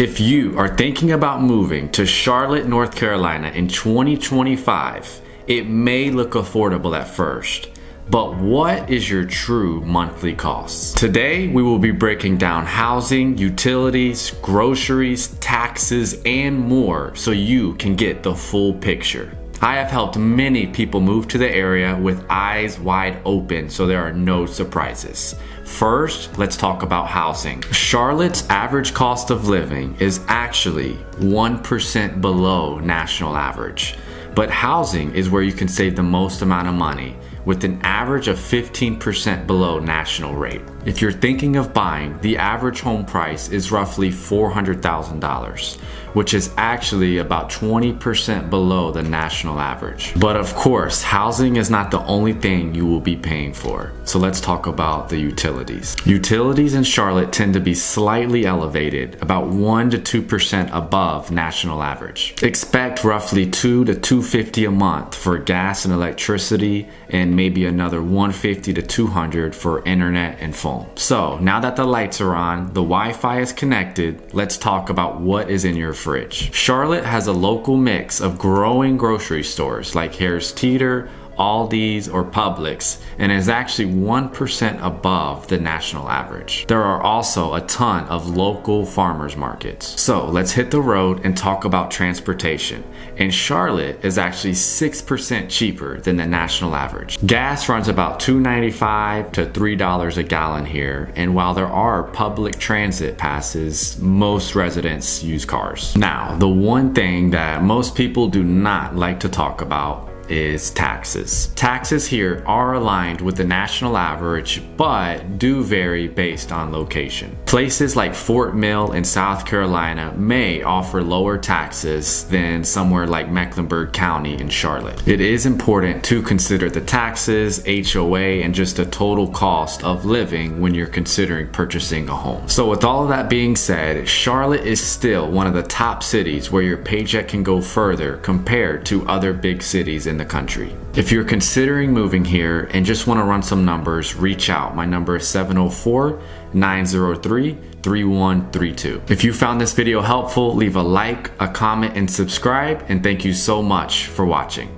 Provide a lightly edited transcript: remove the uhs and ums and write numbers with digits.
If you are thinking about moving to Charlotte, North Carolina in 2025, it may look affordable at first, but what is your true monthly costs? Today, we will be breaking down housing, utilities, groceries, taxes, and more so you can get the full picture. I have helped many people move to the area with eyes wide open so there are no surprises. First, let's talk about housing. Charlotte's average cost of living is actually 1% below national average. But housing is where you can save the most amount of money, with an average of 15% below national rate. If you're thinking of buying, the average home price is roughly $400,000, which is actually about 20% below the national average. But of course, housing is not the only thing you will be paying for. So let's talk about the utilities. Utilities in Charlotte tend to be slightly elevated, about 1 to 2% above national average. Expect roughly $2 to $250 a month for gas and electricity, and maybe another $150 to $200 for internet and phone. So now that the lights are on, the Wi-Fi is connected, let's talk about what is in your fridge. Charlotte has a local mix of growing grocery stores like Harris Teeter, Aldi's, or Publix, and is actually 1% above the national average. There are also a ton of local farmers markets. So let's hit the road and talk about transportation. And Charlotte is actually 6% cheaper than the national average. Gas runs about $2.95 to $3 a gallon here, and while there are public transit passes, most residents use cars. Now, the one thing that most people do not like to talk about is taxes. Taxes here are aligned with the national average, but do vary based on location. Places like Fort Mill in South Carolina may offer lower taxes than somewhere like Mecklenburg County in Charlotte. It is important to consider the taxes, HOA, and just the total cost of living when you're considering purchasing a home. So with all of that being said, Charlotte is still one of the top cities where your paycheck can go further compared to other big cities in the country. If you're considering moving here and just want to run some numbers, reach out. My number is 704-903-3132. If you found this video helpful, leave a like, a comment, and subscribe, and thank you so much for watching.